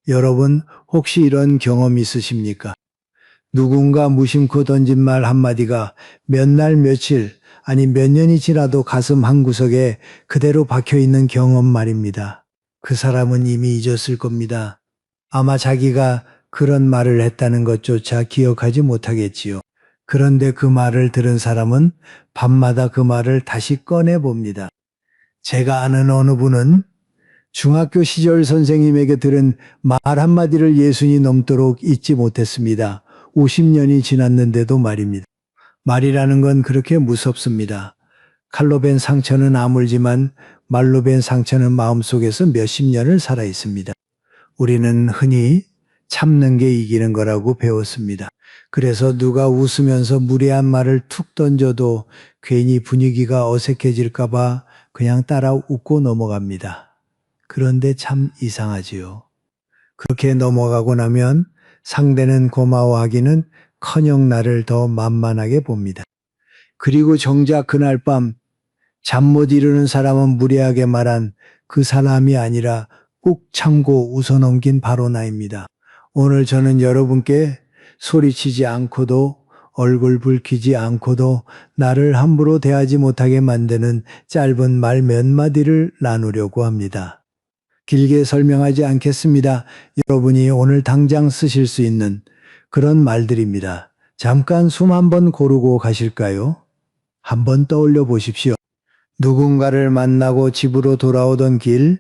여러분, 혹시 이런 경험 있으십니까? 누군가 무심코 던진 말 한마디가 몇 날 며칠, 아니 몇 년이 지나도 가슴 한구석에 그대로 박혀 있는 경험 말입니다. 그 사람은 이미 잊었을 겁니다. 아마 자기가 그런 말을 했다는 것조차 기억하지 못하겠지요. 그런데 그 말을 들은 사람은 밤마다 그 말을 다시 꺼내 봅니다. 제가 아는 어느 분은 중학교 시절 선생님에게 들은 말 한마디를 60이 넘도록 잊지 못했습니다. 50년이 지났는데도 말입니다. 말이라는 건 그렇게 무섭습니다. 칼로 벤 상처는 아물지만 말로 벤 상처는 마음속에서 몇십 년을 살아 있습니다. 우리는 흔히 참는 게 이기는 거라고 배웠습니다. 그래서 누가 웃으면서 무례한 말을 툭 던져도 괜히 분위기가 어색해질까 봐 그냥 따라 웃고 넘어갑니다. 그런데 참 이상하지요. 그렇게 넘어가고 나면 상대는 고마워하기는 커녕 나를 더 만만하게 봅니다. 그리고 정작 그날 밤 잠 못 이루는 사람은 무례하게 말한 그 사람이 아니라 꾹 참고 웃어넘긴 바로 나입니다. 오늘 저는 여러분께 소리치지 않고도 얼굴 붉히지 않고도 나를 함부로 대하지 못하게 만드는 짧은 말 몇 마디를 나누려고 합니다. 길게 설명하지 않겠습니다. 여러분이 오늘 당장 쓰실 수 있는 그런 말들입니다. 잠깐 숨 한번 고르고 가실까요? 한번 떠올려 보십시오. 누군가를 만나고 집으로 돌아오던 길,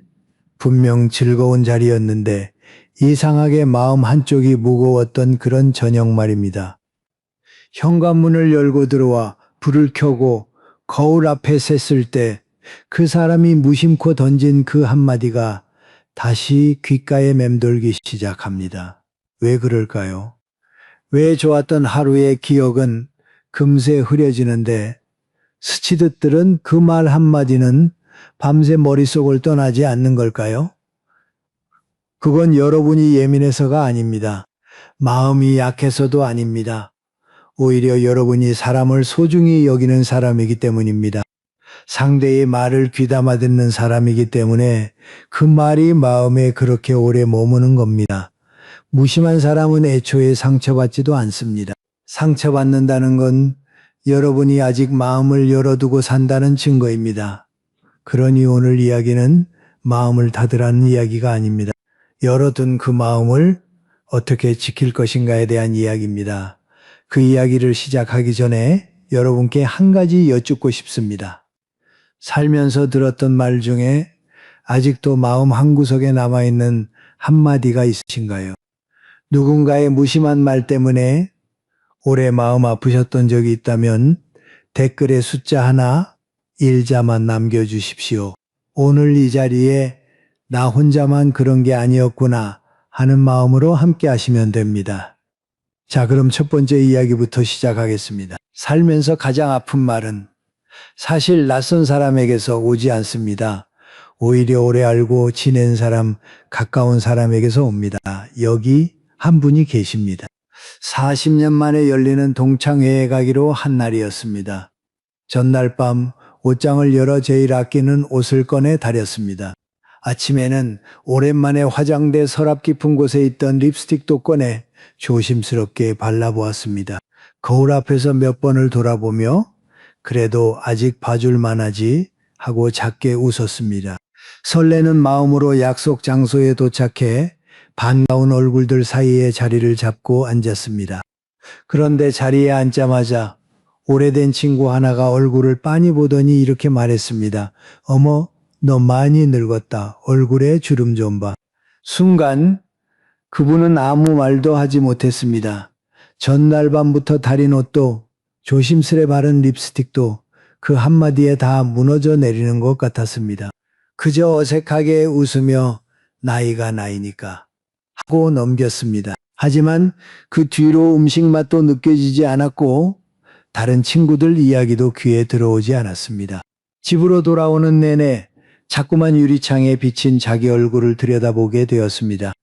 분명 즐거운 자리였는데 이상하게 마음 한쪽이 무거웠던 그런 저녁 말입니다. 현관문을 열고 들어와 불을 켜고 거울 앞에 섰을 때 그 사람이 무심코 던진 그 한마디가 다시 귓가에 맴돌기 시작합니다. 왜 그럴까요? 왜 좋았던 하루의 기억은 금세 흐려지는데 스치듯 들은 그 말 한마디는 밤새 머릿속을 떠나지 않는 걸까요? 그건 여러분이 예민해서가 아닙니다. 마음이 약해서도 아닙니다. 오히려 여러분이 사람을 소중히 여기는 사람이기 때문입니다. 상대의 말을 귀담아 듣는 사람이기 때문에 그 말이 마음에 그렇게 오래 머무는 겁니다. 무심한 사람은 애초에 상처받지도 않습니다. 상처받는다는 건 여러분이 아직 마음을 열어두고 산다는 증거입니다. 그러니 오늘 이야기는 마음을 닫으라는 이야기가 아닙니다. 열어둔 그 마음을 어떻게 지킬 것인가에 대한 이야기입니다. 그 이야기를 시작하기 전에 여러분께 한 가지 여쭙고 싶습니다. 살면서 들었던 말 중에 아직도 마음 한구석에 남아있는 한마디가 있으신가요? 누군가의 무심한 말 때문에 오래 마음 아프셨던 적이 있다면 댓글에 숫자 하나, 일자만 남겨주십시오. 오늘 이 자리에 나 혼자만 그런 게 아니었구나 하는 마음으로 함께 하시면 됩니다. 자, 그럼 첫 번째 이야기부터 시작하겠습니다. 살면서 가장 아픈 말은 사실 낯선 사람에게서 오지 않습니다. 오히려 오래 알고 지낸 사람, 가까운 사람에게서 옵니다. 여기 한 분이 계십니다. 40년 만에 열리는 동창회에 가기로 한 날이었습니다. 전날 밤 옷장을 열어 제일 아끼는 옷을 꺼내 다렸습니다. 아침에는 오랜만에 화장대 서랍 깊은 곳에 있던 립스틱도 꺼내 조심스럽게 발라보았습니다. 거울 앞에서 몇 번을 돌아보며 그래도 아직 봐줄 만하지 하고 작게 웃었습니다. 설레는 마음으로 약속 장소에 도착해 반가운 얼굴들 사이에 자리를 잡고 앉았습니다. 그런데 자리에 앉자마자 오래된 친구 하나가 얼굴을 빤히 보더니 이렇게 말했습니다. 어머, 너 많이 늙었다. 얼굴에 주름 좀 봐. 순간 그분은 아무 말도 하지 못했습니다. 전날 밤부터 다린 옷도 조심스레 바른 립스틱도 그 한마디에 다 무너져 내리는 것 같았습니다. 그저 어색하게 웃으며 나이가 나이니까 하고 넘겼습니다. 하지만 그 뒤로 음식 맛도 느껴지지 않았고 다른 친구들 이야기도 귀에 들어오지 않았습니다. 집으로 돌아오는 내내 자꾸만 유리창에 비친 자기 얼굴을 들여다보게 되었습니다.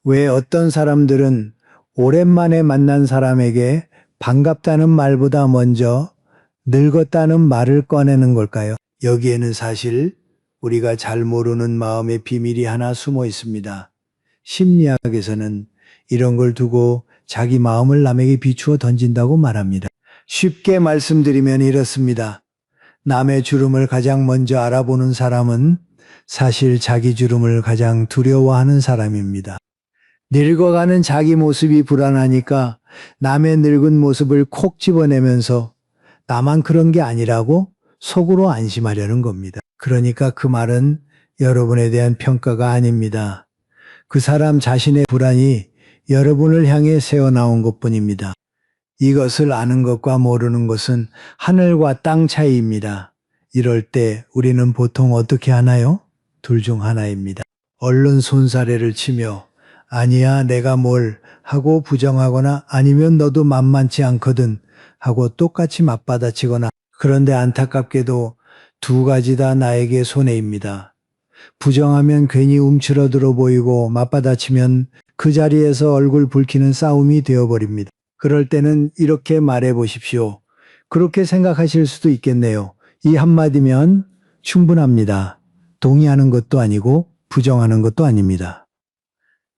왜 어떤 사람들은 오랜만에 만난 사람에게 반갑다는 말보다 먼저 늙었다는 말을 꺼내는 걸까요? 여기에는 사실 우리가 잘 모르는 마음의 비밀이 하나 숨어 있습니다. 심리학에서는 이런 걸 두고 자기 마음을 남에게 비추어 던진다고 말합니다. 쉽게 말씀드리면 이렇습니다. 남의 주름을 가장 먼저 알아보는 사람은 사실 자기 주름을 가장 두려워하는 사람입니다. 늙어가는 자기 모습이 불안하니까 남의 늙은 모습을 콕 집어내면서 나만 그런 게 아니라고 속으로 안심하려는 겁니다. 그러니까 그 말은 여러분에 대한 평가가 아닙니다. 그 사람 자신의 불안이 여러분을 향해 새어나온 것뿐입니다. 이것을 아는 것과 모르는 것은 하늘과 땅 차이입니다. 이럴 때 우리는 보통 어떻게 하나요? 둘 중 하나입니다. 얼른 손사래를 치며 아니야 내가 뭘 하고 부정하거나 아니면 너도 만만치 않거든 하고 똑같이 맞받아치거나 그런데 안타깝게도 두 가지 다 나에게 손해입니다. 부정하면 괜히 움츠러들어 보이고 맞받아치면 그 자리에서 얼굴 붉히는 싸움이 되어버립니다. 그럴 때는 이렇게 말해 보십시오. 그렇게 생각하실 수도 있겠네요. 이 한마디면 충분합니다. 동의하는 것도 아니고 부정하는 것도 아닙니다.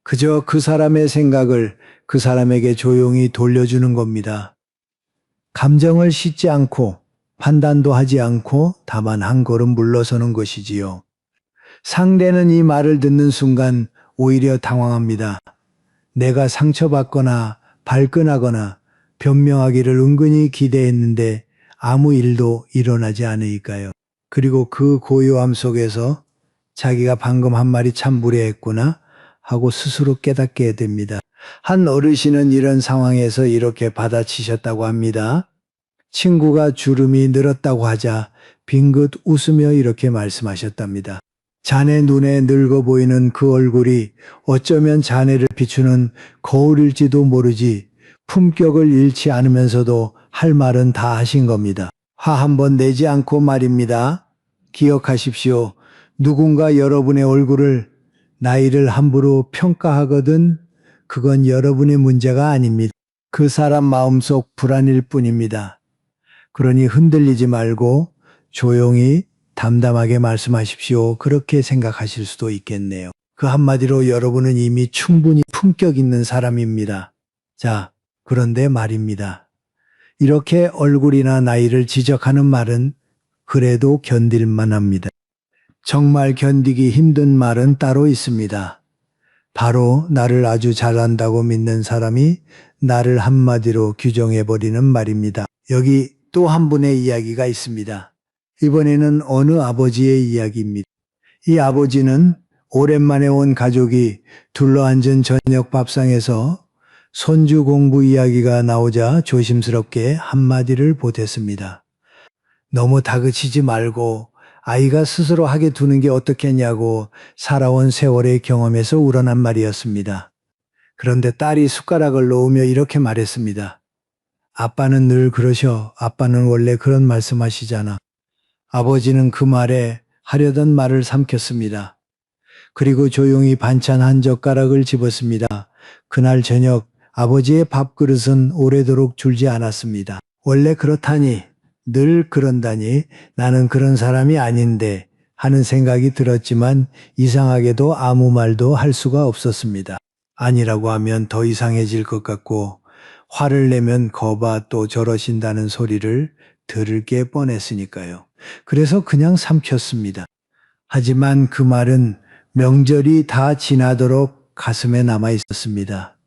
그저 그 사람의 생각을 그 사람에게 조용히 돌려주는 겁니다. 감정을 싣지 않고 판단도 하지 않고 다만 한 걸음 물러서는 것이지요. 상대는 이 말을 듣는 순간 오히려 당황합니다. 내가 상처받거나 발끈하거나 변명하기를 은근히 기대했는데 아무 일도 일어나지 않으니까요. 그리고 그 고요함 속에서 자기가 방금 한 말이 참 무례했구나 하고 스스로 깨닫게 됩니다. 한 어르신은 이런 상황에서 이렇게 받아치셨다고 합니다. 친구가 주름이 늘었다고 하자 빙긋 웃으며 이렇게 말씀하셨답니다. 자네 눈에 늙어 보이는 그 얼굴이 어쩌면 자네를 비추는 거울일지도 모르지 품격을 잃지 않으면서도 할 말은 다 하신 겁니다. 화 한번 내지 않고 말입니다. 기억하십시오. 누군가 여러분의 얼굴을 나이를 함부로 평가하거든 그건 여러분의 문제가 아닙니다. 그 사람 마음속 불안일 뿐입니다. 그러니 흔들리지 말고 조용히 담담하게 말씀하십시오. 그렇게 생각하실 수도 있겠네요. 그 한마디로 여러분은 이미 충분히 품격 있는 사람입니다. 자, 그런데 말입니다. 이렇게 얼굴이나 나이를 지적하는 말은 그래도 견딜만 합니다. 정말 견디기 힘든 말은 따로 있습니다. 바로 나를 아주 잘한다고 믿는 사람이 나를 한마디로 규정해버리는 말입니다. 여기 또 한 분의 이야기가 있습니다. 이번에는 어느 아버지의 이야기입니다. 이 아버지는 오랜만에 온 가족이 둘러앉은 저녁 밥상에서 손주 공부 이야기가 나오자 조심스럽게 한마디를 보탰습니다. 너무 다그치지 말고 아이가 스스로 하게 두는 게 어떻겠냐고 살아온 세월의 경험에서 우러난 말이었습니다. 그런데 딸이 숟가락을 놓으며 이렇게 말했습니다. 아빠는 늘 그러셔. 아빠는 원래 그런 말씀하시잖아. 아버지는 그 말에 하려던 말을 삼켰습니다. 그리고 조용히 반찬 한 젓가락을 집었습니다. 그날 저녁 아버지의 밥그릇은 오래도록 줄지 않았습니다. 원래 그렇다니, 늘 그런다니, 나는 그런 사람이 아닌데 하는 생각이 들었지만 이상하게도 아무 말도 할 수가 없었습니다. 아니라고 하면 더 이상해질 것 같고 화를 내면 거봐 또 저러신다는 소리를 들을 게 뻔했으니까요. 그래서 그냥 삼켰습니다. 하지만 그 말은 명절이 다 지나도록 가슴에 남아 있었습니다.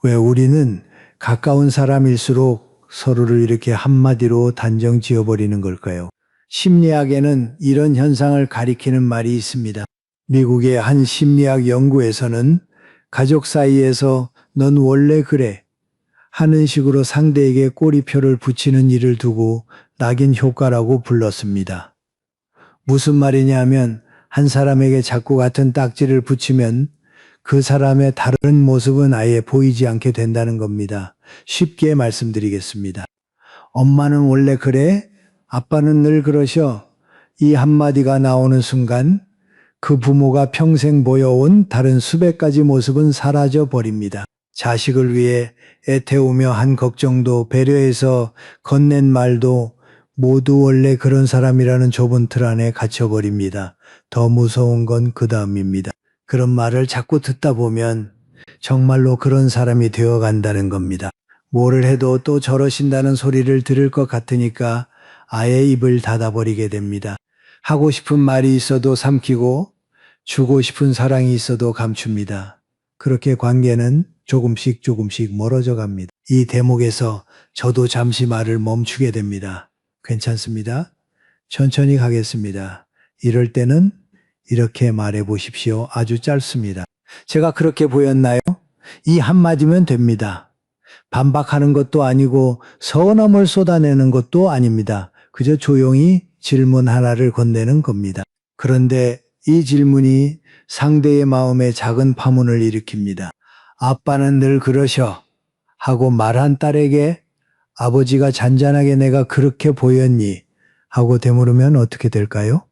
왜 우리는 가까운 사람일수록 서로를 이렇게 한마디로 단정 지어버리는 걸까요? 심리학에는 이런 현상을 가리키는 말이 있습니다. 미국의 한 심리학 연구에서는 가족 사이에서 넌 원래 그래 하는 식으로 상대에게 꼬리표를 붙이는 일을 두고 낙인 효과라고 불렀습니다. 무슨 말이냐면 한 사람에게 자꾸 같은 딱지를 붙이면 그 사람의 다른 모습은 아예 보이지 않게 된다는 겁니다. 쉽게 말씀드리겠습니다. 엄마는 원래 그래? 아빠는 늘 그러셔. 이 한마디가 나오는 순간 그 부모가 평생 보여온 다른 수백 가지 모습은 사라져 버립니다. 자식을 위해 애태우며 한 걱정도 배려해서 건넨 말도 모두 원래 그런 사람이라는 좁은 틀 안에 갇혀버립니다. 더 무서운 건 그 다음입니다. 그런 말을 자꾸 듣다 보면 정말로 그런 사람이 되어 간다는 겁니다. 뭐를 해도 또 저러신다는 소리를 들을 것 같으니까 아예 입을 닫아버리게 됩니다. 하고 싶은 말이 있어도 삼키고 주고 싶은 사랑이 있어도 감춥니다. 그렇게 관계는 조금씩 조금씩 멀어져 갑니다. 이 대목에서 저도 잠시 말을 멈추게 됩니다. 괜찮습니다. 천천히 가겠습니다. 이럴 때는 이렇게 말해 보십시오. 아주 짧습니다. 제가 그렇게 보였나요? 이 한마디면 됩니다. 반박하는 것도 아니고 서운함을 쏟아내는 것도 아닙니다. 그저 조용히 질문 하나를 건네는 겁니다. 그런데 이 질문이 상대의 마음에 작은 파문을 일으킵니다. 아빠는 늘 그러셔 하고 말한 딸에게 아버지가 잔잔하게 내가 그렇게 보였니? 하고 되물으면 어떻게 될까요?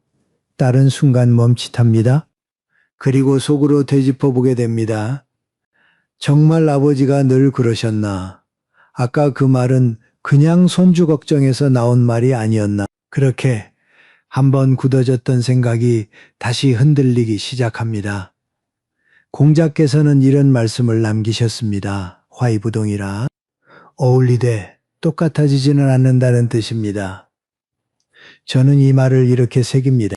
딸은 순간 멈칫합니다. 그리고 속으로 되짚어 보게 됩니다. 정말 아버지가 늘 그러셨나? 아까 그 말은 그냥 손주 걱정해서 나온 말이 아니었나? 그렇게 한번 굳어졌던 생각이 다시 흔들리기 시작합니다. 공자께서는 이런 말씀을 남기셨습니다. 화이부동이라 어울리되 똑같아지지는 않는다는 뜻입니다. 저는 이 말을 이렇게 새깁니다.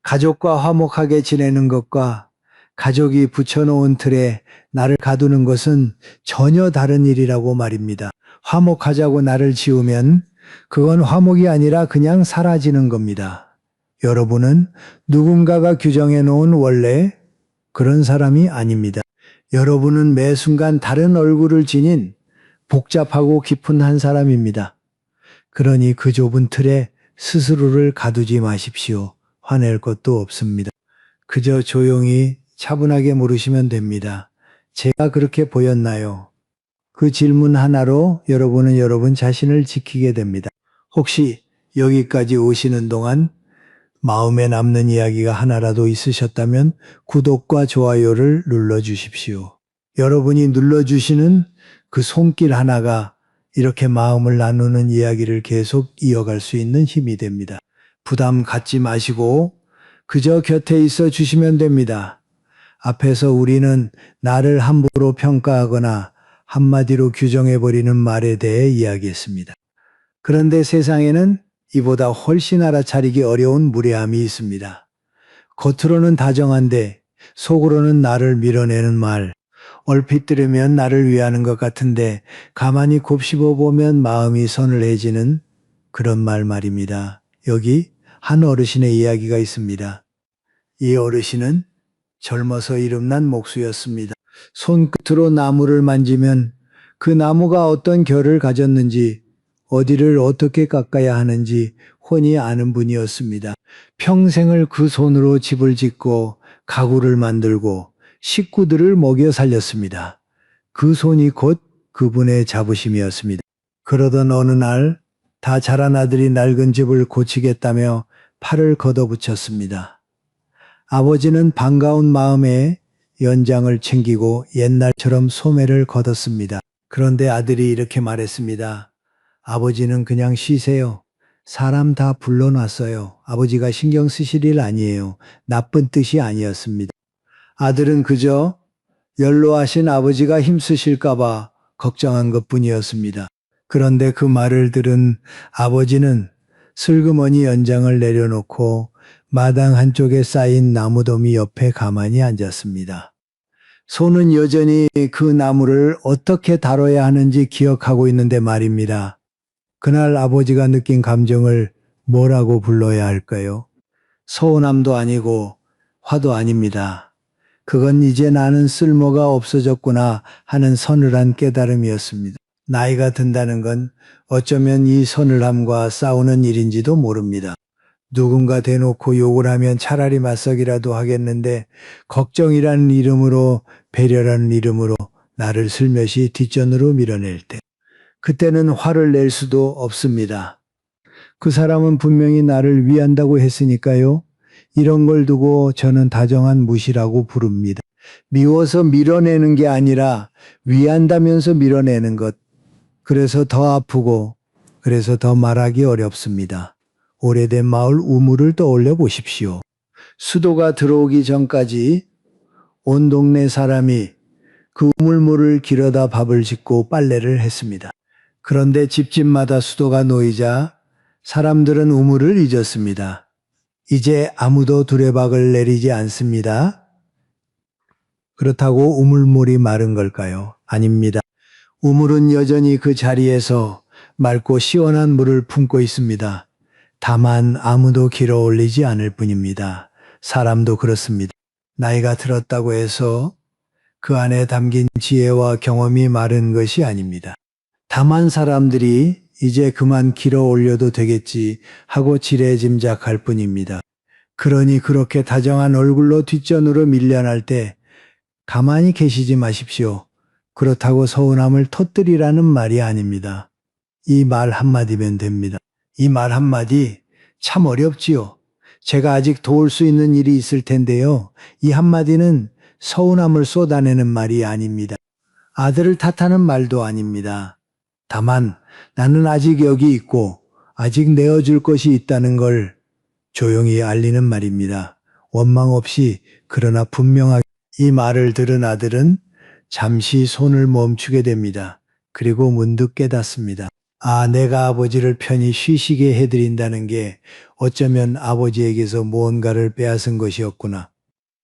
가족과 화목하게 지내는 것과 가족이 붙여놓은 틀에 나를 가두는 것은 전혀 다른 일이라고 말입니다. 화목하자고 나를 지우면 그건 화목이 아니라 그냥 사라지는 겁니다. 여러분은 누군가가 규정해 놓은 원래 그런 사람이 아닙니다. 여러분은 매 순간 다른 얼굴을 지닌 복잡하고 깊은 한 사람입니다. 그러니 그 좁은 틀에 스스로를 가두지 마십시오. 화낼 것도 없습니다. 그저 조용히 차분하게 물으시면 됩니다. 제가 그렇게 보였나요? 그 질문 하나로 여러분은 여러분 자신을 지키게 됩니다. 혹시 여기까지 오시는 동안 마음에 남는 이야기가 하나라도 있으셨다면 구독과 좋아요를 눌러주십시오. 여러분이 눌러주시는 그 손길 하나가 이렇게 마음을 나누는 이야기를 계속 이어갈 수 있는 힘이 됩니다. 부담 갖지 마시고 그저 곁에 있어 주시면 됩니다. 앞에서 우리는 나를 함부로 평가하거나 한마디로 규정해버리는 말에 대해 이야기했습니다. 그런데 세상에는 이보다 훨씬 알아차리기 어려운 무례함이 있습니다. 겉으로는 다정한데 속으로는 나를 밀어내는 말, 얼핏 들으면 나를 위하는 것 같은데 가만히 곱씹어 보면 마음이 서늘해지는 그런 말 말입니다. 여기 한 어르신의 이야기가 있습니다. 이 어르신은 젊어서 이름난 목수였습니다. 손끝으로 나무를 만지면 그 나무가 어떤 결을 가졌는지 어디를 어떻게 깎아야 하는지 훤히 아는 분이었습니다. 평생을 그 손으로 집을 짓고 가구를 만들고 식구들을 먹여 살렸습니다. 그 손이 곧 그분의 자부심이었습니다. 그러던 어느 날 다 자란 아들이 낡은 집을 고치겠다며 팔을 걷어붙였습니다. 아버지는 반가운 마음에 연장을 챙기고 옛날처럼 소매를 걷었습니다. 그런데 아들이 이렇게 말했습니다. 아버지는 그냥 쉬세요. 사람 다 불러놨어요. 아버지가 신경 쓰실 일 아니에요. 나쁜 뜻이 아니었습니다. 아들은 그저 연로하신 아버지가 힘쓰실까봐 걱정한 것뿐이었습니다. 그런데 그 말을 들은 아버지는 슬그머니 연장을 내려놓고 마당 한쪽에 쌓인 나무더미 옆에 가만히 앉았습니다. 손은 여전히 그 나무를 어떻게 다뤄야 하는지 기억하고 있는데 말입니다. 그날 아버지가 느낀 감정을 뭐라고 불러야 할까요? 서운함도 아니고 화도 아닙니다. 그건 이제 나는 쓸모가 없어졌구나 하는 서늘한 깨달음이었습니다. 나이가 든다는 건 어쩌면 이 서늘함과 싸우는 일인지도 모릅니다. 누군가 대놓고 욕을 하면 차라리 맞서기라도 하겠는데 걱정이라는 이름으로 배려라는 이름으로 나를 슬며시 뒷전으로 밀어낼 때 그때는 화를 낼 수도 없습니다. 그 사람은 분명히 나를 위한다고 했으니까요. 이런 걸 두고 저는 다정한 무시라고 부릅니다. 미워서 밀어내는 게 아니라 위한다면서 밀어내는 것. 그래서 더 아프고 그래서 더 말하기 어렵습니다. 오래된 마을 우물을 떠올려 보십시오. 수도가 들어오기 전까지 온 동네 사람이 그 우물물을 길어다 밥을 짓고 빨래를 했습니다. 그런데 집집마다 수도가 놓이자 사람들은 우물을 잊었습니다. 이제 아무도 두레박을 내리지 않습니다. 그렇다고 우물물이 마른 걸까요? 아닙니다. 우물은 여전히 그 자리에서 맑고 시원한 물을 품고 있습니다. 다만 아무도 길어 올리지 않을 뿐입니다. 사람도 그렇습니다. 나이가 들었다고 해서 그 안에 담긴 지혜와 경험이 마른 것이 아닙니다. 다만 사람들이 이제 그만 길어 올려도 되겠지 하고 지레짐작할 뿐입니다. 그러니 그렇게 다정한 얼굴로 뒷전으로 밀려날 때 가만히 계시지 마십시오. 그렇다고 서운함을 터뜨리라는 말이 아닙니다. 이 말 한마디면 됩니다. 이 말 한마디 참 어렵지요. 제가 아직 도울 수 있는 일이 있을 텐데요. 이 한마디는 서운함을 쏟아내는 말이 아닙니다. 아들을 탓하는 말도 아닙니다. 다만 나는 아직 여기 있고 아직 내어줄 것이 있다는 걸 조용히 알리는 말입니다. 원망 없이 그러나 분명하게. 이 말을 들은 아들은 잠시 손을 멈추게 됩니다. 그리고 문득 깨닫습니다. 아, 내가 아버지를 편히 쉬시게 해드린다는 게 어쩌면 아버지에게서 무언가를 빼앗은 것이었구나.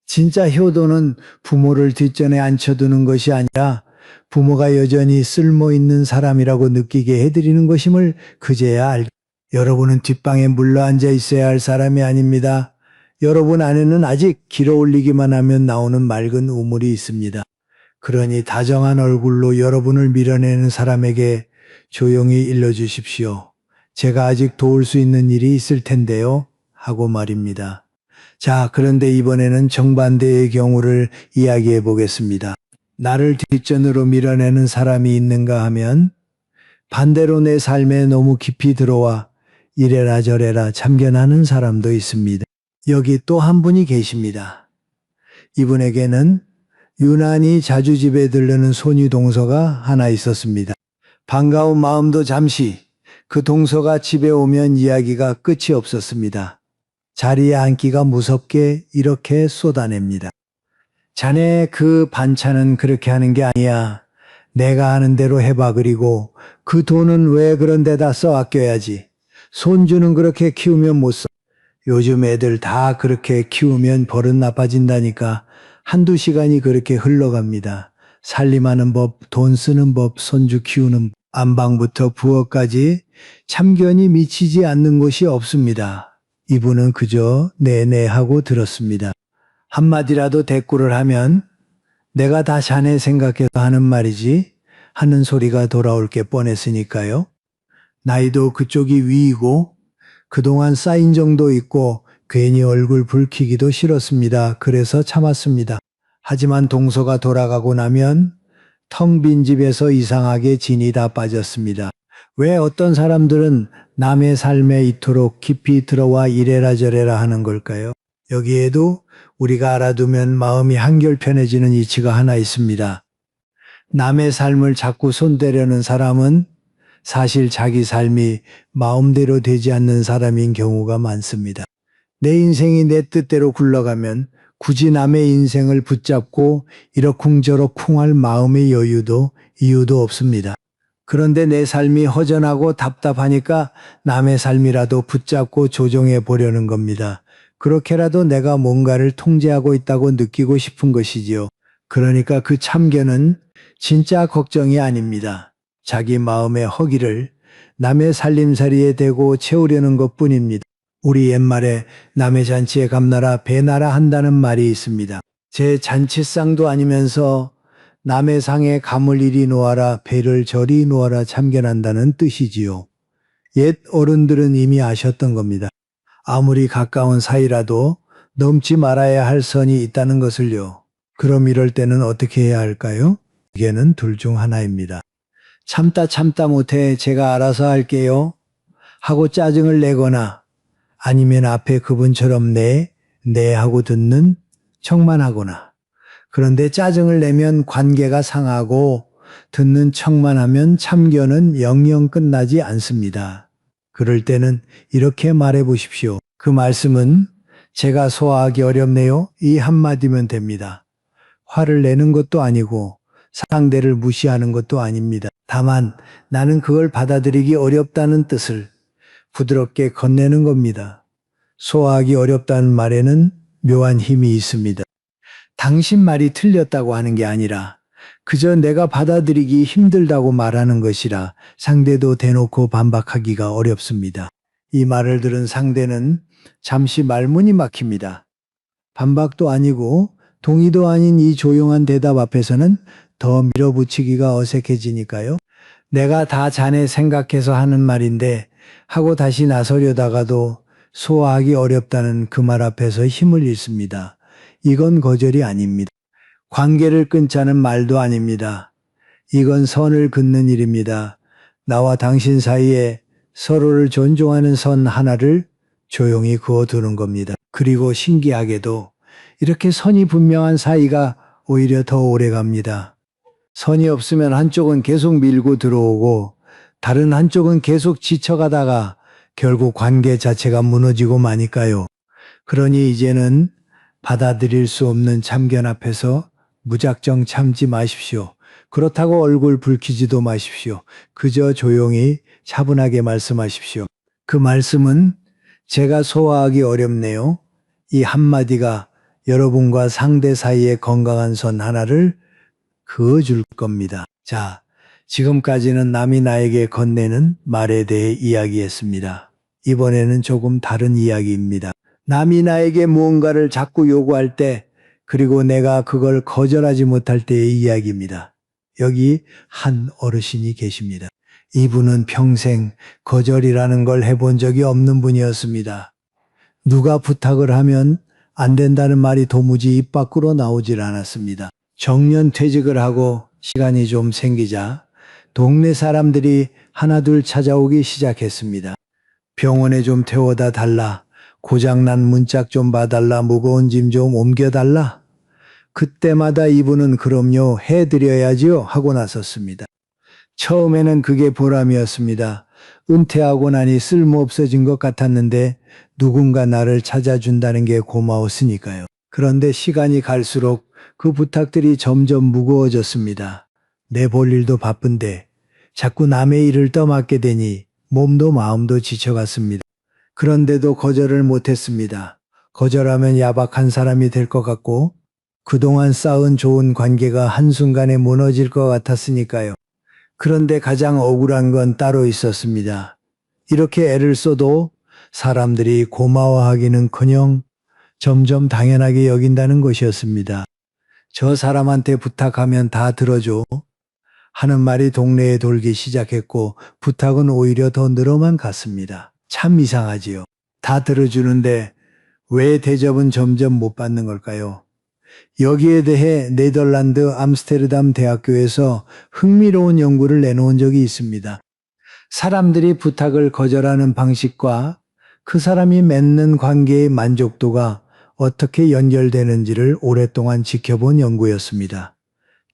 진짜 효도는 부모를 뒷전에 앉혀두는 것이 아니라 부모가 여전히 쓸모있는 사람이라고 느끼게 해드리는 것임을 그제야 알게. 여러분은 뒷방에 물러앉아 있어야 할 사람이 아닙니다. 여러분 안에는 아직 길어 올리기만 하면 나오는 맑은 우물이 있습니다. 그러니 다정한 얼굴로 여러분을 밀어내는 사람에게 조용히 일러주십시오. 제가 아직 도울 수 있는 일이 있을 텐데요. 하고 말입니다. 자, 그런데 이번에는 정반대의 경우를 이야기해 보겠습니다. 나를 뒷전으로 밀어내는 사람이 있는가 하면 반대로 내 삶에 너무 깊이 들어와 이래라 저래라 참견하는 사람도 있습니다. 여기 또 한 분이 계십니다. 이분에게는 유난히 자주 집에 들르는 손이 동서가 하나 있었습니다. 반가운 마음도 잠시 그 동서가 집에 오면 이야기가 끝이 없었습니다. 자리에 앉기가 무섭게 이렇게 쏟아냅니다. 자네 그 반찬은 그렇게 하는 게 아니야. 내가 하는 대로 해봐. 그리고 그 돈은 왜 그런 데다 써 아껴야지. 손주는 그렇게 키우면 못 써. 요즘 애들 다 그렇게 키우면 버릇 나빠진다니까. 한두 시간이 그렇게 흘러갑니다. 살림하는 법, 돈 쓰는 법, 손주 키우는 법, 안방부터 부엌까지 참견이 미치지 않는 곳이 없습니다. 이분은 그저 네네 하고 들었습니다. 한마디라도 대꾸를 하면 내가 다 자네 생각해서 하는 말이지 하는 소리가 돌아올 게 뻔했으니까요. 나이도 그쪽이 위이고 그동안 쌓인 정도 있고 괜히 얼굴 붉히기도 싫었습니다. 그래서 참았습니다. 하지만 동서가 돌아가고 나면 텅 빈 집에서 이상하게 진이 다 빠졌습니다. 왜 어떤 사람들은 남의 삶에 이토록 깊이 들어와 이래라 저래라 하는 걸까요? 여기에도 우리가 알아두면 마음이 한결 편해지는 이치가 하나 있습니다. 남의 삶을 자꾸 손대려는 사람은 사실 자기 삶이 마음대로 되지 않는 사람인 경우가 많습니다. 내 인생이 내 뜻대로 굴러가면 굳이 남의 인생을 붙잡고 이러쿵저러쿵 할 마음의 여유도 이유도 없습니다. 그런데 내 삶이 허전하고 답답하니까 남의 삶이라도 붙잡고 조종해 보려는 겁니다. 그렇게라도 내가 뭔가를 통제하고 있다고 느끼고 싶은 것이지요. 그러니까 그 참견은 진짜 걱정이 아닙니다. 자기 마음의 허기를 남의 살림살이에 대고 채우려는 것뿐입니다. 우리 옛말에 남의 잔치에 감나라 배나라 한다는 말이 있습니다. 제 잔치상도 아니면서 남의 상에 감을 이리 놓아라 배를 저리 놓아라 참견한다는 뜻이지요. 옛 어른들은 이미 아셨던 겁니다. 아무리 가까운 사이라도 넘지 말아야 할 선이 있다는 것을요. 그럼 이럴 때는 어떻게 해야 할까요? 이게는 둘 중 하나입니다. 참다 못해 제가 알아서 할게요 하고 짜증을 내거나 아니면 앞에 그분처럼 네 하고 듣는 척만 하거나. 그런데 짜증을 내면 관계가 상하고 듣는 척만 하면 참견은 영영 끝나지 않습니다. 그럴 때는 이렇게 말해 보십시오. 그 말씀은 제가 소화하기 어렵네요. 이 한마디면 됩니다. 화를 내는 것도 아니고 상대를 무시하는 것도 아닙니다. 다만 나는 그걸 받아들이기 어렵다는 뜻을 부드럽게 건네는 겁니다. 소화하기 어렵다는 말에는 묘한 힘이 있습니다. 당신 말이 틀렸다고 하는 게 아니라 그저 내가 받아들이기 힘들다고 말하는 것이라 상대도 대놓고 반박하기가 어렵습니다. 이 말을 들은 상대는 잠시 말문이 막힙니다. 반박도 아니고 동의도 아닌 이 조용한 대답 앞에서는 더 밀어붙이기가 어색해지니까요. 내가 다 자네 생각해서 하는 말인데 하고 다시 나서려다가도 소화하기 어렵다는 그 말 앞에서 힘을 잃습니다. 이건 거절이 아닙니다. 관계를 끊자는 말도 아닙니다. 이건 선을 긋는 일입니다. 나와 당신 사이에 서로를 존중하는 선 하나를 조용히 그어두는 겁니다. 그리고 신기하게도 이렇게 선이 분명한 사이가 오히려 더 오래 갑니다. 선이 없으면 한쪽은 계속 밀고 들어오고 다른 한쪽은 계속 지쳐가다가 결국 관계 자체가 무너지고 마니까요. 그러니 이제는 받아들일 수 없는 참견 앞에서 무작정 참지 마십시오. 그렇다고 얼굴 붉히지도 마십시오. 그저 조용히 차분하게 말씀하십시오. 그 말씀은 제가 소화하기 어렵네요. 이 한마디가 여러분과 상대 사이의 건강한 선 하나를 그어줄 겁니다. 자, 지금까지는 남이 나에게 건네는 말에 대해 이야기했습니다. 이번에는 조금 다른 이야기입니다. 남이 나에게 무언가를 자꾸 요구할 때, 그리고 내가 그걸 거절하지 못할 때의 이야기입니다. 여기 한 어르신이 계십니다. 이분은 평생 거절이라는 걸 해본 적이 없는 분이었습니다. 누가 부탁을 하면 안 된다는 말이 도무지 입 밖으로 나오질 않았습니다. 정년 퇴직을 하고 시간이 좀 생기자 동네 사람들이 하나둘 찾아오기 시작했습니다. 병원에 좀 태워다 달라. 고장난 문짝 좀 봐달라. 무거운 짐 좀 옮겨달라. 그때마다 이분은 그럼요, 해드려야지요 하고 나섰습니다. 처음에는 그게 보람이었습니다. 은퇴하고 나니 쓸모없어진 것 같았는데 누군가 나를 찾아준다는 게 고마웠으니까요. 그런데 시간이 갈수록 그 부탁들이 점점 무거워졌습니다. 내 볼 일도 바쁜데 자꾸 남의 일을 떠맡게 되니 몸도 마음도 지쳐갔습니다. 그런데도 거절을 못했습니다. 거절하면 야박한 사람이 될 것 같고 그동안 쌓은 좋은 관계가 한순간에 무너질 것 같았으니까요. 그런데 가장 억울한 건 따로 있었습니다. 이렇게 애를 써도 사람들이 고마워하기는커녕 점점 당연하게 여긴다는 것이었습니다. 저 사람한테 부탁하면 다 들어줘 하는 말이 동네에 돌기 시작했고 부탁은 오히려 더 늘어만 갔습니다. 참 이상하지요. 다 들어주는데 왜 대접은 점점 못 받는 걸까요? 여기에 대해 네덜란드 암스테르담 대학교에서 흥미로운 연구를 내놓은 적이 있습니다. 사람들이 부탁을 거절하는 방식과 그 사람이 맺는 관계의 만족도가 어떻게 연결되는지를 오랫동안 지켜본 연구였습니다.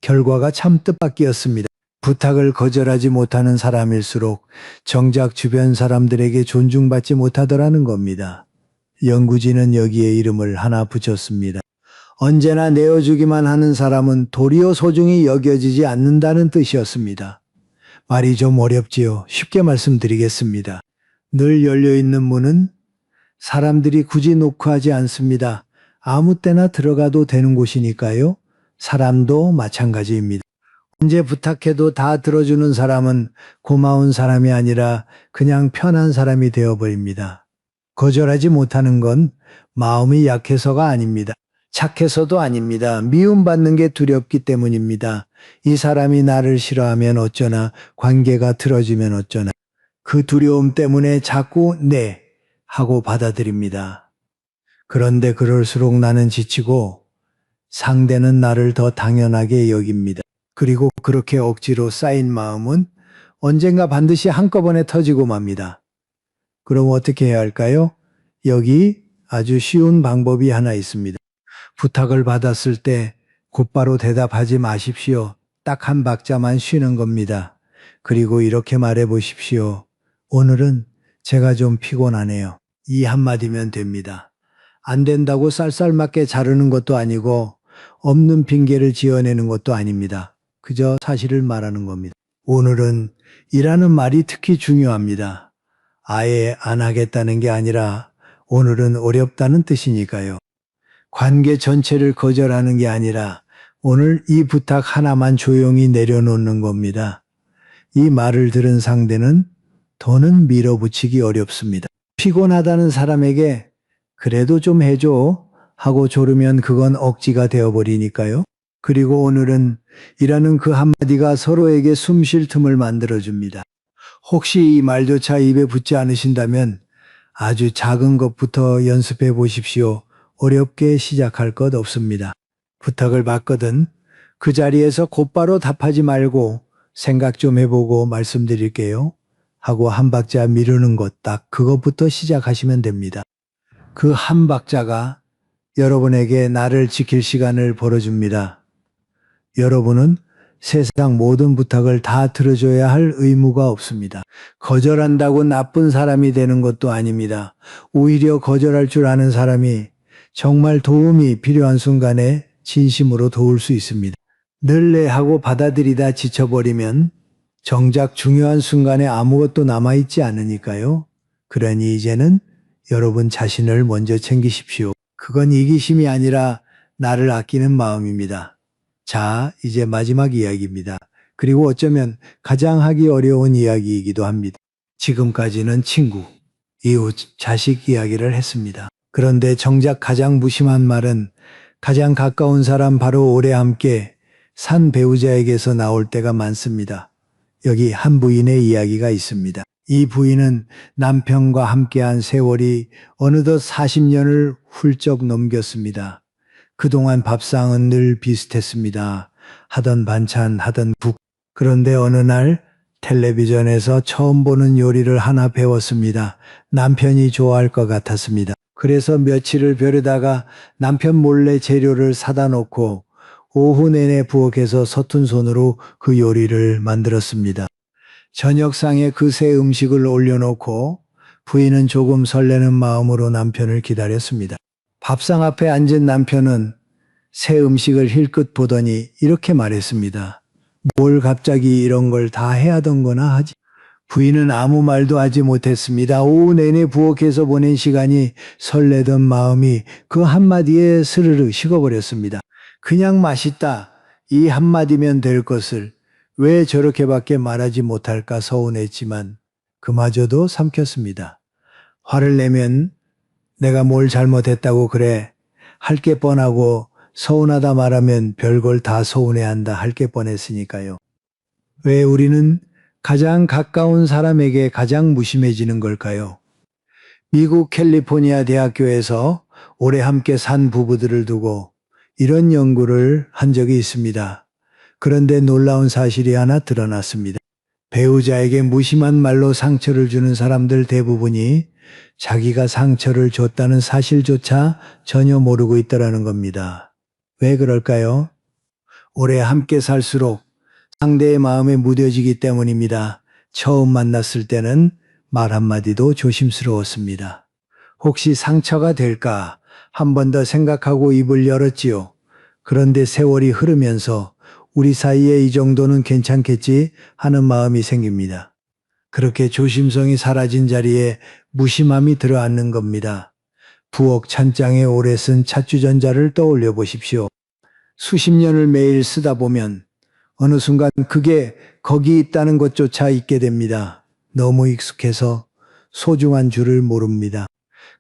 결과가 참 뜻밖이었습니다. 부탁을 거절하지 못하는 사람일수록 정작 주변 사람들에게 존중받지 못하더라는 겁니다. 연구진은 여기에 이름을 하나 붙였습니다. 언제나 내어주기만 하는 사람은 도리어 소중히 여겨지지 않는다는 뜻이었습니다. 말이 좀 어렵지요. 쉽게 말씀드리겠습니다. 늘 열려있는 문은 사람들이 굳이 노크하지 않습니다. 아무 때나 들어가도 되는 곳이니까요. 사람도 마찬가지입니다. 언제 부탁해도 다 들어주는 사람은 고마운 사람이 아니라 그냥 편한 사람이 되어버립니다. 거절하지 못하는 건 마음이 약해서가 아닙니다. 착해서도 아닙니다. 미움받는 게 두렵기 때문입니다. 이 사람이 나를 싫어하면 어쩌나, 관계가 틀어지면 어쩌나. 그 두려움 때문에 자꾸 네 하고 받아들입니다. 그런데 그럴수록 나는 지치고 상대는 나를 더 당연하게 여깁니다. 그리고 그렇게 억지로 쌓인 마음은 언젠가 반드시 한꺼번에 터지고 맙니다. 그럼 어떻게 해야 할까요? 여기 아주 쉬운 방법이 하나 있습니다. 부탁을 받았을 때 곧바로 대답하지 마십시오. 딱 한 박자만 쉬는 겁니다. 그리고 이렇게 말해 보십시오. 오늘은 제가 좀 피곤하네요. 이 한마디면 됩니다. 안 된다고 쌀쌀맞게 자르는 것도 아니고 없는 핑계를 지어내는 것도 아닙니다. 그저 사실을 말하는 겁니다. 오늘은 이라는 말이 특히 중요합니다. 아예 안 하겠다는 게 아니라 오늘은 어렵다는 뜻이니까요. 관계 전체를 거절하는 게 아니라 오늘 이 부탁 하나만 조용히 내려놓는 겁니다. 이 말을 들은 상대는 더는 밀어붙이기 어렵습니다. 피곤하다는 사람에게 그래도 좀 해줘 하고 조르면 그건 억지가 되어버리니까요. 그리고 오늘은 이라는 그 한마디가 서로에게 숨 쉴 틈을 만들어줍니다. 혹시 이 말조차 입에 붙지 않으신다면 아주 작은 것부터 연습해 보십시오. 어렵게 시작할 것 없습니다. 부탁을 받거든 그 자리에서 곧바로 답하지 말고 생각 좀 해보고 말씀드릴게요 하고 한 박자 미루는 것, 딱 그것부터 시작하시면 됩니다. 그 한 박자가 여러분에게 나를 지킬 시간을 벌어줍니다. 여러분은 세상 모든 부탁을 다 들어줘야 할 의무가 없습니다. 거절한다고 나쁜 사람이 되는 것도 아닙니다. 오히려 거절할 줄 아는 사람이 정말 도움이 필요한 순간에 진심으로 도울 수 있습니다. 늘래 하고 받아들이다 지쳐버리면 정작 중요한 순간에 아무것도 남아있지 않으니까요. 그러니 이제는 여러분 자신을 먼저 챙기십시오. 그건 이기심이 아니라 나를 아끼는 마음입니다. 자, 이제 마지막 이야기입니다. 그리고 어쩌면 가장 하기 어려운 이야기이기도 합니다. 지금까지는 친구, 이웃, 자식 이야기를 했습니다. 그런데 정작 가장 무심한 말은 가장 가까운 사람, 바로 오래 함께 산 배우자에게서 나올 때가 많습니다. 여기 한 부인의 이야기가 있습니다. 이 부인은 남편과 함께한 세월이 어느덧 40년을 훌쩍 넘겼습니다. 그동안 밥상은 늘 비슷했습니다. 하던 반찬, 하던 국. 그런데 어느 날 텔레비전에서 처음 보는 요리를 하나 배웠습니다. 남편이 좋아할 것 같았습니다. 그래서 며칠을 벼르다가 남편 몰래 재료를 사다 놓고 오후 내내 부엌에서 서툰 손으로 그 요리를 만들었습니다. 저녁상에 그 새 음식을 올려놓고 부인은 조금 설레는 마음으로 남편을 기다렸습니다. 밥상 앞에 앉은 남편은 새 음식을 힐끗 보더니 이렇게 말했습니다. 뭘 갑자기 이런 걸 다 해야 하던 거나 하지. 부인은 아무 말도 하지 못했습니다. 오후 내내 부엌에서 보낸 시간이, 설레던 마음이 그 한마디에 스르르 식어버렸습니다. 그냥 맛있다, 이 한마디면 될 것을 왜 저렇게밖에 말하지 못할까 서운했지만 그마저도 삼켰습니다. 화를 내면 내가 뭘 잘못했다고 그래, 할 게 뻔하고 서운하다 말하면 별걸 다 서운해한다 할 게 뻔했으니까요. 왜 우리는 가장 가까운 사람에게 가장 무심해지는 걸까요? 미국 캘리포니아 대학교에서 오래 함께 산 부부들을 두고 이런 연구를 한 적이 있습니다. 그런데 놀라운 사실이 하나 드러났습니다. 배우자에게 무심한 말로 상처를 주는 사람들 대부분이 자기가 상처를 줬다는 사실조차 전혀 모르고 있더라는 겁니다. 왜 그럴까요? 오래 함께 살수록 상대의 마음에 무뎌지기 때문입니다. 처음 만났을 때는 말 한마디도 조심스러웠습니다. 혹시 상처가 될까 한 번 더 생각하고 입을 열었지요. 그런데 세월이 흐르면서 우리 사이에 이 정도는 괜찮겠지 하는 마음이 생깁니다. 그렇게 조심성이 사라진 자리에 무심함이 들어앉는 겁니다. 부엌 찬장에 오래 쓴 찻주전자를 떠올려 보십시오. 수십 년을 매일 쓰다 보면 어느 순간 그게 거기 있다는 것조차 잊게 됩니다. 너무 익숙해서 소중한 줄을 모릅니다.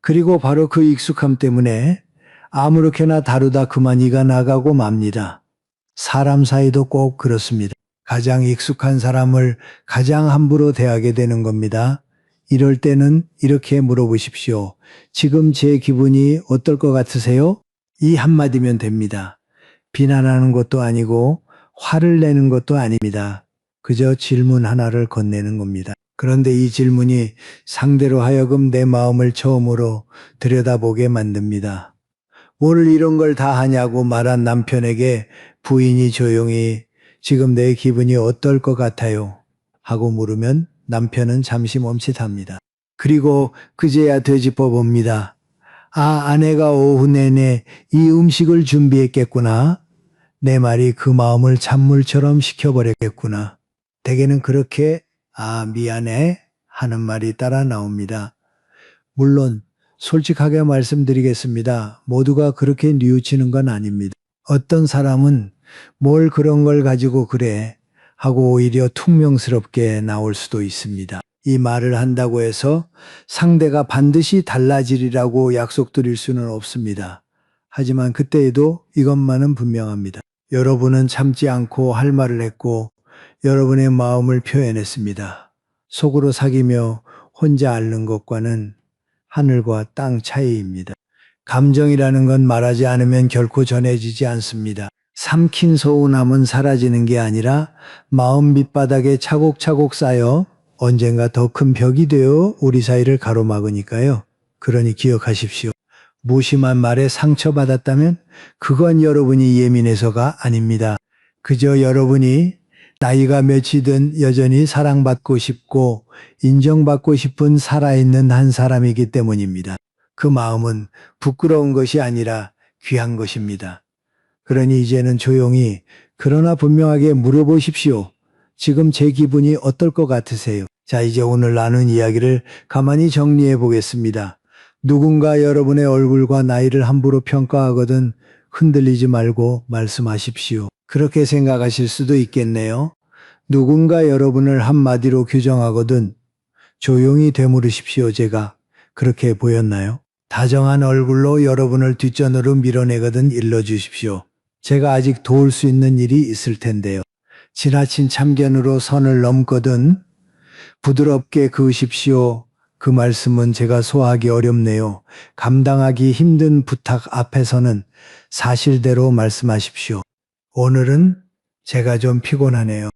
그리고 바로 그 익숙함 때문에 아무렇게나 다루다 그만 이가 나가고 맙니다. 사람 사이도 꼭 그렇습니다. 가장 익숙한 사람을 가장 함부로 대하게 되는 겁니다. 이럴 때는 이렇게 물어보십시오. 지금 제 기분이 어떨 것 같으세요? 이 한마디면 됩니다. 비난하는 것도 아니고 화를 내는 것도 아닙니다. 그저 질문 하나를 건네는 겁니다. 그런데 이 질문이 상대로 하여금 내 마음을 처음으로 들여다보게 만듭니다. 뭘 이런 걸 다 하냐고 말한 남편에게 부인이 조용히 지금 내 기분이 어떨 것 같아요? 하고 물으면 남편은 잠시 멈칫합니다. 그리고 그제야 되짚어 봅니다. 아내가 오후 내내 이 음식을 준비했겠구나. 내 말이 그 마음을 찬물처럼 식혀버렸겠구나. 대개는 그렇게 미안해 하는 말이 따라 나옵니다. 물론 솔직하게 말씀드리겠습니다. 모두가 그렇게 뉘우치는 건 아닙니다. 어떤 사람은 뭘 그런 걸 가지고 그래 하고 오히려 퉁명스럽게 나올 수도 있습니다. 이 말을 한다고 해서 상대가 반드시 달라지리라고 약속드릴 수는 없습니다. 하지만 그때에도 이것만은 분명합니다. 여러분은 참지 않고 할 말을 했고 여러분의 마음을 표현했습니다. 속으로 사귀며 혼자 앓는 것과는 하늘과 땅 차이입니다. 감정이라는 건 말하지 않으면 결코 전해지지 않습니다. 삼킨 서운함은 사라지는 게 아니라 마음 밑바닥에 차곡차곡 쌓여 언젠가 더 큰 벽이 되어 우리 사이를 가로막으니까요. 그러니 기억하십시오. 무심한 말에 상처받았다면 그건 여러분이 예민해서가 아닙니다. 그저 여러분이 나이가 몇이든 여전히 사랑받고 싶고 인정받고 싶은 살아있는 한 사람이기 때문입니다. 그 마음은 부끄러운 것이 아니라 귀한 것입니다. 그러니 이제는 조용히 그러나 분명하게 물어보십시오. 지금 제 기분이 어떨 것 같으세요? 자, 이제 오늘 나눈 이야기를 가만히 정리해 보겠습니다. 누군가 여러분의 얼굴과 나이를 함부로 평가하거든 흔들리지 말고 말씀하십시오. 그렇게 생각하실 수도 있겠네요. 누군가 여러분을 한마디로 규정하거든 조용히 되물으십시오. 제가 그렇게 보였나요? 다정한 얼굴로 여러분을 뒷전으로 밀어내거든 일러주십시오. 제가 아직 도울 수 있는 일이 있을 텐데요. 지나친 참견으로 선을 넘거든 부드럽게 그으십시오. 그 말씀은 제가 소화하기 어렵네요. 감당하기 힘든 부탁 앞에서는 사실대로 말씀하십시오. 오늘은 제가 좀 피곤하네요.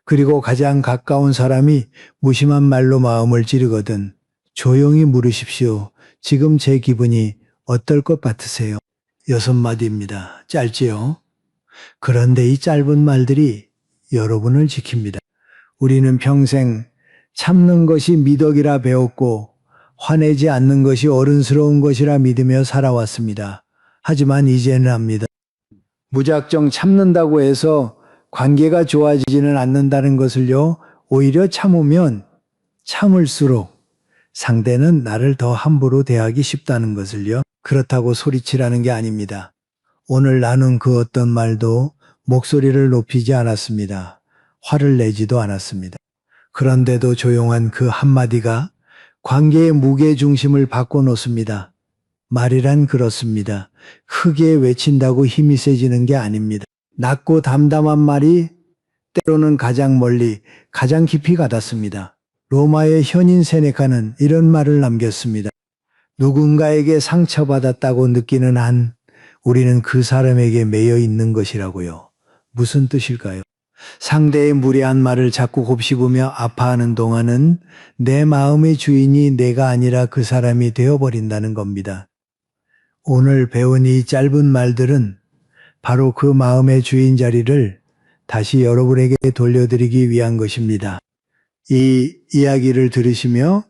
그리고 가장 가까운 사람이 무심한 말로 마음을 찌르거든 조용히 물으십시오. 지금 제 기분이 어떨 것 같으세요? 6마디입니다. 짧지요? 그런데 이 짧은 말들이 여러분을 지킵니다. 우리는 평생 참는 것이 미덕이라 배웠고 화내지 않는 것이 어른스러운 것이라 믿으며 살아왔습니다. 하지만 이제는 압니다. 무작정 참는다고 해서 관계가 좋아지지는 않는다는 것을요. 오히려 참으면 참을수록 상대는 나를 더 함부로 대하기 쉽다는 것을요. 그렇다고 소리치라는 게 아닙니다. 오늘 나눈 그 어떤 말도 목소리를 높이지 않았습니다. 화를 내지도 않았습니다. 그런데도 조용한 그 한마디가 관계의 무게중심을 바꿔놓습니다. 말이란 그렇습니다. 크게 외친다고 힘이 세지는 게 아닙니다. 낮고 담담한 말이 때로는 가장 멀리, 가장 깊이 가닿습니다. 로마의 현인 세네카는 이런 말을 남겼습니다. 누군가에게 상처받았다고 느끼는 한 우리는 그 사람에게 매여 있는 것이라고요. 무슨 뜻일까요? 상대의 무례한 말을 자꾸 곱씹으며 아파하는 동안은 내 마음의 주인이 내가 아니라 그 사람이 되어버린다는 겁니다. 오늘 배운 이 짧은 말들은 바로 그 마음의 주인 자리를 다시 여러분에게 돌려드리기 위한 것입니다. 이 이야기를 들으시며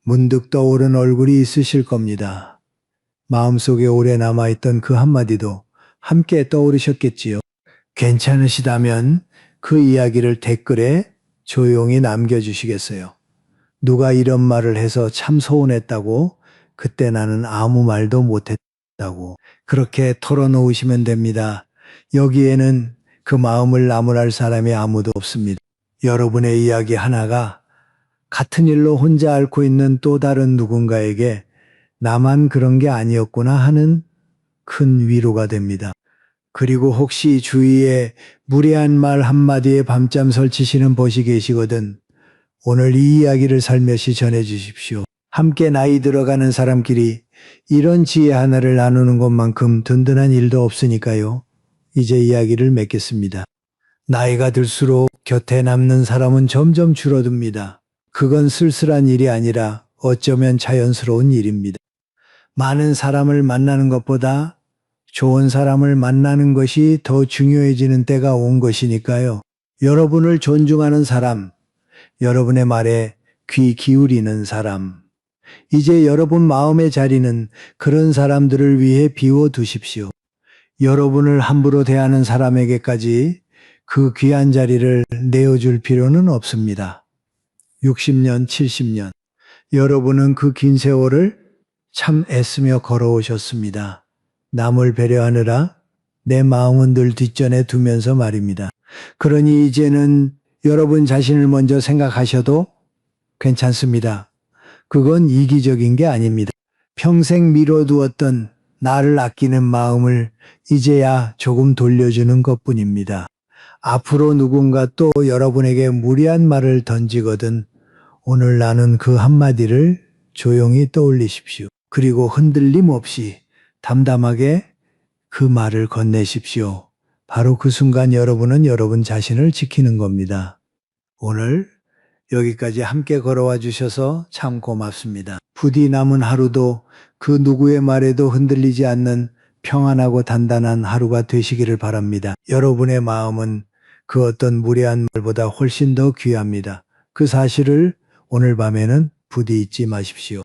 문득 떠오른 얼굴이 있으실 겁니다. 마음속에 오래 남아있던 그 한마디도 함께 떠오르셨겠지요. 괜찮으시다면 그 이야기를 댓글에 조용히 남겨주시겠어요? 누가 이런 말을 해서 참 서운했다고, 그때 나는 아무 말도 못했다고 그렇게 털어놓으시면 됩니다. 여기에는 그 마음을 나무랄 사람이 아무도 없습니다. 여러분의 이야기 하나가 같은 일로 혼자 앓고 있는 또 다른 누군가에게 나만 그런 게 아니었구나 하는 큰 위로가 됩니다. 그리고 혹시 주위에 무례한 말 한마디에 밤잠 설치시는 벗이 계시거든 오늘 이 이야기를 살며시 전해주십시오. 함께 나이 들어가는 사람끼리 이런 지혜 하나를 나누는 것만큼 든든한 일도 없으니까요. 이제 이야기를 맺겠습니다. 나이가 들수록 곁에 남는 사람은 점점 줄어듭니다. 그건 쓸쓸한 일이 아니라 어쩌면 자연스러운 일입니다. 많은 사람을 만나는 것보다 좋은 사람을 만나는 것이 더 중요해지는 때가 온 것이니까요. 여러분을 존중하는 사람, 여러분의 말에 귀 기울이는 사람, 이제 여러분 마음의 자리는 그런 사람들을 위해 비워 두십시오. 여러분을 함부로 대하는 사람에게까지 그 귀한 자리를 내어줄 필요는 없습니다. 60년, 70년. 여러분은 그 긴 세월을 참 애쓰며 걸어오셨습니다. 남을 배려하느라 내 마음은 늘 뒷전에 두면서 말입니다. 그러니 이제는 여러분 자신을 먼저 생각하셔도 괜찮습니다. 그건 이기적인 게 아닙니다. 평생 미뤄두었던 나를 아끼는 마음을 이제야 조금 돌려주는 것뿐입니다. 앞으로 누군가 또 여러분에게 무리한 말을 던지거든 오늘 나눈 그 한마디를 조용히 떠올리십시오. 그리고 흔들림 없이 담담하게 그 말을 건네십시오. 바로 그 순간 여러분은 여러분 자신을 지키는 겁니다. 오늘 여기까지 함께 걸어와 주셔서 참 고맙습니다. 부디 남은 하루도 그 누구의 말에도 흔들리지 않는 평안하고 단단한 하루가 되시기를 바랍니다. 여러분의 마음은 그 어떤 무례한 말보다 훨씬 더 귀합니다. 그 사실을 오늘 밤에는 부디 잊지 마십시오.